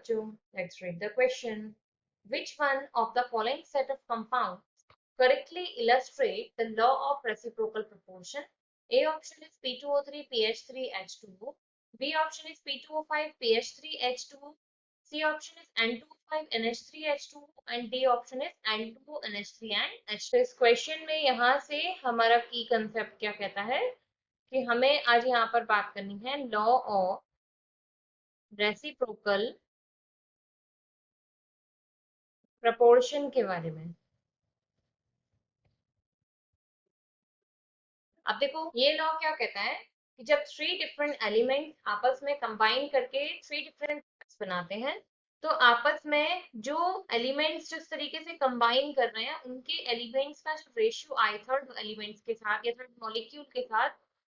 बच्चों, let's read the question. Which one of the following set of compounds correctly illustrate the law of reciprocal proportion? A option is P2O3 PH3H2O. B option is P2O5 PH3H2O. C option is N2O5 NH3H2O and D option is N2O NH3 and H2O. इस question में यहाँ से हमारा की concept क्या कहता है कि हमें आज यहाँ पर बात करनी है लॉ ऑफ रेसिप्रोकल प्रपोर्शन के बारे में। अब देखो ये लॉ क्या कहता है कि जब थ्री डिफरेंट एलिमेंट आपस में कंबाइन करके थ्री डिफरेंट बनाते हैं तो आपस में जो एलिमेंट्स जिस तरीके से कंबाइन कर रहे हैं उनके एलिमेंट्स का जो रेशियो आए थर्ड एलिमेंट्स के साथ या थर्ड मॉलिक्यूल के साथ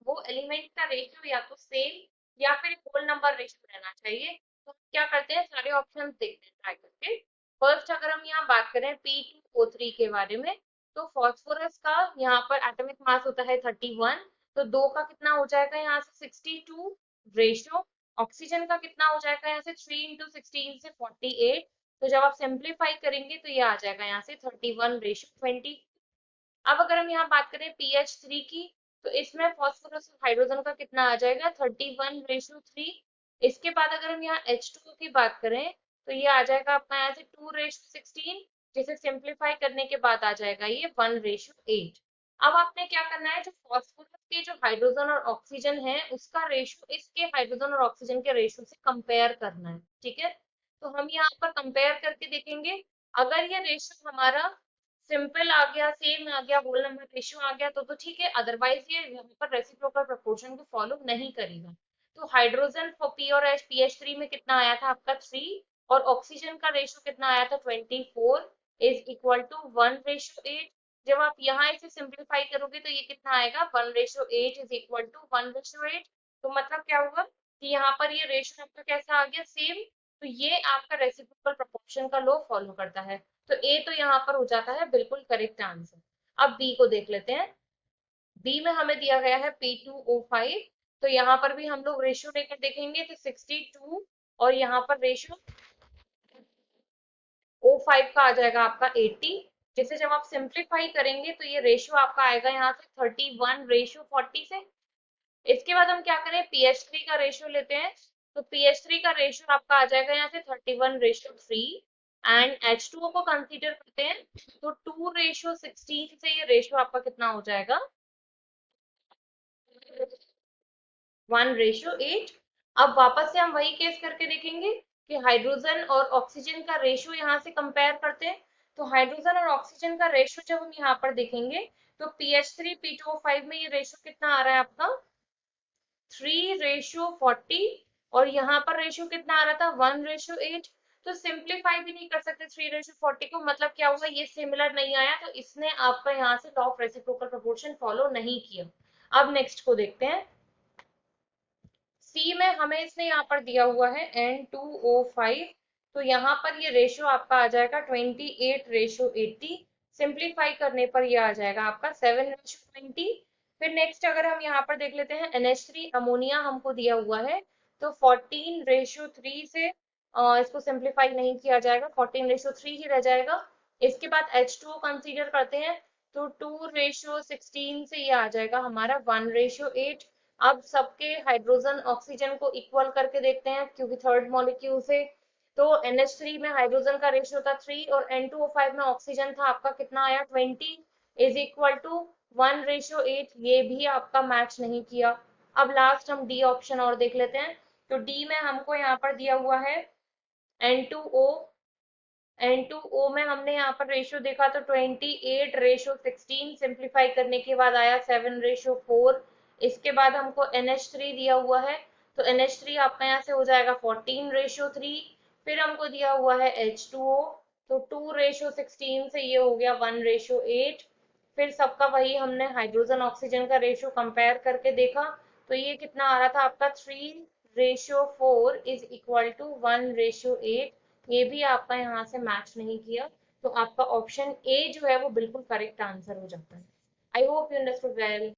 वो एलिमेंट का रेशियो या तो सेम या फिर होल नंबर रेशियो रहना चाहिए। तो हम क्या करते हैं सारे ऑप्शन देखते हैं ट्राई करके। फर्स्ट अगर हम यहाँ बात करें P2O3 के बारे में तो फास्फोरस का यहाँ पर एटॉमिक मास होता है 31, तो दो का कितना हो जाएगा यहाँ से 62 रेशियो। ऑक्सीजन का कितना हो जाएगा यहाँ से 3 इंटू 16 से 48। तो जब आप सिंप्लीफाई करेंगे तो ये आ जाएगा यहाँ से 31 रेशियो 20। अब अगर हम यहाँ बात करें PH3 की तो इसमें फास्फोरस और हाइड्रोजन का कितना आ जाएगा 31 रेशियो 3। इसके बाद अगर हम यहाँ H2O की बात करें तो ये आ जाएगा आपका यहाँ से 2 रेशियो 16, जिसे सिंप्लीफाई करने के बाद आ जाएगा ये 1 रेशियो 8। अब आपने क्या करना है जो फास्फोरस के जो हाइड्रोजन और ऑक्सीजन है उसका रेशियो इसके हाइड्रोजन और ऑक्सीजन के रेशियो से कंपेयर करना है, ठीक है। तो हम यहाँ पर कंपेयर करके देखेंगे अगर ये रेशियो हमारा सिंपल आ गया सेम आ गया होल नंबर रेशियो आ गया तो ठीक है, अदरवाइज ये यहाँ पर रेसिप्रोकल प्रोपोर्शन को फॉलो नहीं करेगा। तो हाइड्रोजन फॉर पी और एच PH3 में कितना आया था आपका 3 और ऑक्सीजन का रेशियो कितना आया था 24 इज इक्वल टू 1 रेशियो 8। जब आप यहाँ इसे सिंप्लीफाई करोगे तो ये कितना आएगा 1 ratio 8 is equal to 1 ratio 8। तो मतलब क्या हुआ कि यहाँ पर ये रेशियो आपका कैसा आ गया सेम। तो ये आपका रेसिप्रोकल प्रोपोर्शन का लॉ फॉलो करता है। तो ए तो यहाँ पर हो जाता है बिल्कुल करेक्ट आंसर। अब बी को देख लेते हैं। बी में हमें दिया गया है P2O5, तो यहाँ पर भी हम लोग रेशियो लेकर देखेंगे तो 62 और यहाँ पर रेशियो O5 का आ जाएगा आपका 80, जिसे जब आप सिंप्लीफाई करेंगे तो ये रेशियो आपका आएगा यहाँ से 31 रेशियो 40 से। इसके बाद हम क्या करें PH3 का रेशियो लेते हैं तो PH3 का रेशियो आपका आ जाएगा यहाँ से 31 रेशियो 3 एंड H2O को कंसीडर करते हैं तो 2 रेशियो 16 से ये रेशियो आपका कितना हो जाएगा 1 रेशियो 8। अब वापस से हम वही केस करके देखेंगे कि हाइड्रोजन और ऑक्सीजन का रेशियो यहाँ से कंपेयर करते हैं। तो हाइड्रोजन और ऑक्सीजन का रेशियो जब हम यहाँ पर देखेंगे तो PH3 P2O5 में ये रेशियो कितना आ रहा है आपका 3 रेशियो 40 और यहाँ पर रेशियो कितना आ रहा था 1 रेशियो 8। तो सिंप्लीफाई भी नहीं कर सकते 3 रेशियो 40 को, मतलब क्या हुआ ये सिमिलर नहीं आया तो इसने आपका यहाँ से law of reciprocal proportion follow नहीं किया। अब नेक्स्ट को देखते हैं। सी में हमें इसने यहाँ पर दिया हुआ है N2O5, तो यहाँ पर ये रेशियो आपका आ जाएगा 28 रेशियो 80। सिंप्लीफाई करने पर ये आ जाएगा आपका 7 रेशियो 20। फिर नेक्स्ट अगर हम यहाँ पर देख लेते हैं NH3 अमोनिया हमको दिया हुआ है तो 14 रेशियो 3 से इसको सिंप्लीफाई नहीं किया जाएगा 14 रेशियो 3 ही रह जाएगा। इसके बाद H2O कंसीडर करते हैं तो 2 रेशियो 16 से ये आ जाएगा हमारा 1 रेशियो 8। अब सबके हाइड्रोजन ऑक्सीजन को इक्वल करके देखते हैं क्योंकि थर्ड मॉलिक्यूल से। तो NH3 में हाइड्रोजन का रेशियो था 3 और N2O5 में ऑक्सीजन था आपका कितना आया 20 इज इक्वल टू 1 रेशियो 8, ये भी आपका मैच नहीं किया। अब लास्ट हम डी ऑप्शन और देख लेते हैं। तो डी में हमको यहाँ पर दिया हुआ है N2O। N2O में हमने यहाँ पर रेशियो देखा तो 28 रेशियो 16, सिंप्लीफाई करने के बाद आया 7 रेशियो 4। इसके बाद हमको NH3 दिया हुआ है तो NH3 आपका यहाँ से हो जाएगा 14 रेशियो 3। फिर हमको दिया हुआ है H2O तो 2 रेशियो 16 से ये हो गया 1 रेशियो 8। फिर सबका वही हमने हाइड्रोजन ऑक्सीजन का रेशियो कंपेयर करके देखा तो ये कितना आ रहा था आपका 3 ratio 4 is equal to 1 ratio 8, ये भी आपका यहाँ से मैच नहीं किया। तो आपका ऑप्शन ए जो है वो बिल्कुल करेक्ट आंसर हो जाता है। I hope you understood well.